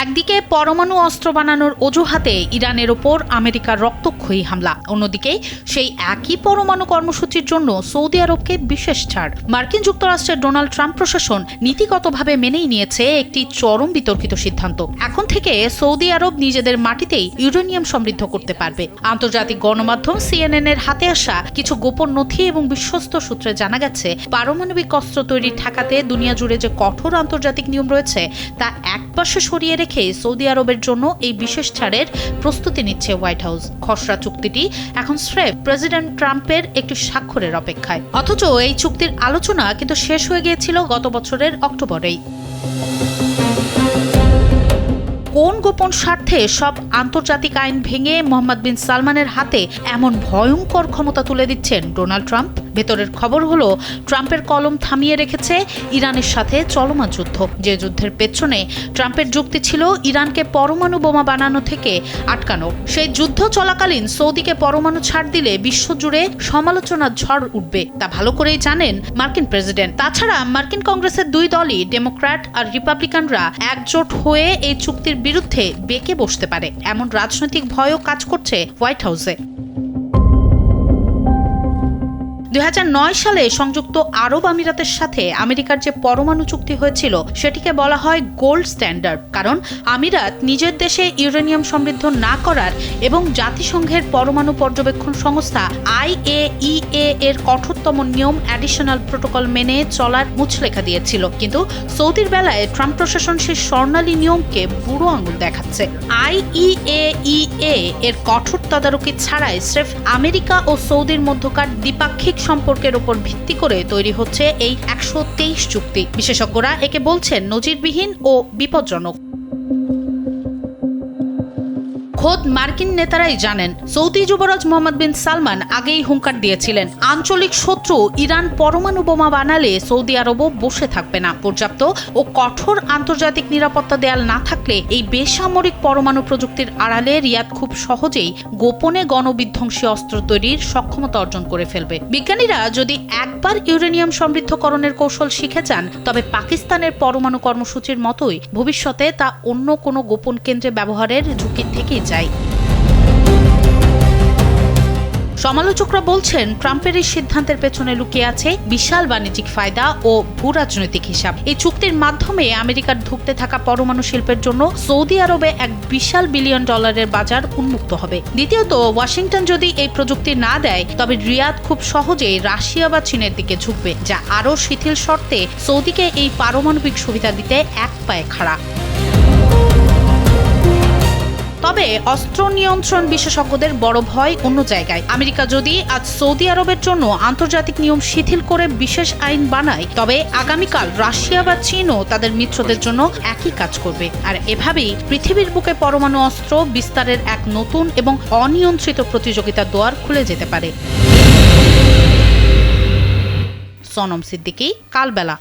একদিকে পরমাণু অস্ত্র বানানোর অজুহাতে ইরানের ওপর আমেরিকার রক্তক্ষয়ী হামলা, অন্যদিকে সেই একই পরমাণু কর্মসূচির জন্য সৌদি আরবকে বিশেষ ছাড়। মার্কিন যুক্তরাষ্ট্রের ডোনাল্ড ট্রাম্প প্রশাসন নীতিগতভাবে মেনেই নিয়েছে একটি চরম বিতর্কিত সিদ্ধান্ত। এখন থেকে সৌদি আরব নিজেদের মাটিতেই ইউরেনিয়াম সমৃদ্ধ করতে পারবে। আন্তর্জাতিক গণমাধ্যম CNN এর হাতে আসা কিছু গোপন নথি এবং বিশ্বস্ত সূত্রে জানা গেছে, পারমাণবিক অস্ত্র তৈরি ঠেকাতে দুনিয়া জুড়ে যে কঠোর আন্তর্জাতিক নিয়ম রয়েছে তা একপাশে সরিয়ে রেখে সৌদি আরবের জন্য এই বিশেষ ছাড়ের প্রস্তুতি নিচ্ছে হোয়াইট হাউস। খসড়া চুক্তিটি এখন স্রেফ প্রেসিডেন্ট ট্রাম্পের একটি স্বাক্ষরের অপেক্ষায়। অথচ এই চুক্তির আলোচনা কিন্তু শেষ হয়ে গিয়েছিল গত বছরের অক্টোবরেই। কোন গোপন স্বার্থে সব আন্তর্জাতিক আইন ভেঙে মোহাম্মদ বিন সালমানের হাতে এমন ভয়ঙ্কর ক্ষমতা তুলে দিচ্ছেন ডোনাল্ড ট্রাম্প? ভেতরের খবর হলো, ট্রাম্পের কলম থামিয়ে রেখেছে ইরানের সাথে চলমান যুদ্ধ। যে যুদ্ধের পেছনে ট্রাম্পের যুক্তি ছিল ইরানকে পরমাণু বোমা বানানো থেকে আটকানো। সেই যুদ্ধ চলাকালীন সৌদিকে পরমাণু ছাড় দিলে বিশ্বজুড়ে সমালোচনার ঝড় উঠবে, তা ভালো করেই জানেন মার্কিন প্রেসিডেন্ট। তাছাড়া মার্কিন কংগ্রেসের দুই দলই, ডেমোক্র্যাট আর রিপাবলিকানরা একজোট হয়ে এই চুক্তির বিরুদ্ধে বেঁকে বসতে পারে, এমন রাজনৈতিক ভয়ও কাজ করছে হোয়াইট হাউসে। 2009 সালে সংযুক্ত আরব আমিরাতের সাথে আমেরিকার যে পরমাণু চুক্তি হয়েছিল সেটিকে বলা হয় গোল্ড স্ট্যান্ডার্ড, কারণ আমিরাত নিজের দেশে ইউরেনিয়াম সমৃদ্ধ না করার এবং জাতিসংঘের পরমাণু পর্যবেক্ষণ সংস্থা IAEA এর কঠোরতম নিয়ম অ্যাডিশনাল প্রোটোকল মেনে চলার মুচলেখা দিয়েছিল। কিন্তু সৌদির বেলায় ট্রাম্প প্রশাসন সেই স্বর্ণালী নিয়মকে বুড়ো আঙুল দেখাচ্ছে। IAEA এর কঠোর তদারকি ছাড়াই স্রেফ আমেরিকা ও সৌদির মধ্যকার দ্বিপাক্ষিক সম্পর্কের উপর ভিত্তি করে তৈরি হচ্ছে এই 123 চুক্তি। বিশেষজ্ঞরা একে বলছেন নজিরবিহীন ও বিপজ্জনক। খোদ মার্কিন নেতারাই জানেন, সৌদি যুবরাজ মোহাম্মদ বিন সালমান আগেই হুঙ্কার দিয়েছিলেন, আঞ্চলিক শত্রু ইরান পরমাণু বোমা বানালে সৌদি আরবও বসে থাকবে না। পর্যাপ্ত ও কঠোর আন্তর্জাতিক নিরাপত্তা দেয়াল না থাকলে এই বেসামরিক পরমাণু প্রযুক্তির আড়ালে রিয়াদ খুব সহজেই গোপনে গণবিধ্বংসী অস্ত্র তৈরির সক্ষমতা অর্জন করে ফেলবে। বিজ্ঞানীরা যদি একবার ইউরেনিয়াম সমৃদ্ধকরণের কৌশল শিখে যান, তবে পাকিস্তানের পরমাণু কর্মসূচির মতোই ভবিষ্যতে তা অন্য কোনো গোপন কেন্দ্রে ব্যবহারের ঝুঁকি থেকেই যায়। সমালোচকরা বলছেন, ট্রাম্পের এই সিদ্ধান্তের পেছনে লুকিয়ে আছে বিশাল বাণিজ্যিক ফায়দা ও ভূরাজনৈতিক হিসাব। এই চুক্তির মাধ্যমে আমেরিকার ধুঁকতে থাকা পরমাণু শিল্পের জন্য সৌদি আরবে এক বিশাল $1 বিলিয়ন বাজার উন্মুক্ত হবে। দ্বিতীয়ত, ওয়াশিংটন যদি এই প্রযুক্তি না দেয়, তবে রিয়াদ খুব সহজেই রাশিয়া বা চীনের দিকে ঝুঁকবে, যা আরও শিথিল শর্তে সৌদিকে এই পারমাণবিক সুবিধা দিতে এক পায়ে খাড়া। তবে অস্ত্র নিয়ন্ত্রণ বিশেষজ্ঞদের বড় ভয় অন্য জায়গায়। আমেরিকা যদি আজ সৌদি আরবের জন্য আন্তর্জাতিক নিয়ম শিথিল করে বিশেষ আইন বানায়, তবে আগামীকাল রাশিয়া বা চীনও তাদের মিত্রদের জন্য একই কাজ করবে। আর এভাবেই পৃথিবীর বুকে পরমাণু অস্ত্র বিস্তারের এক নতুন এবং অনিয়ন্ত্রিত প্রতিযোগিতার দুয়ার খুলে যেতে পারে। সনম সিদ্দিকী, কালবেলা।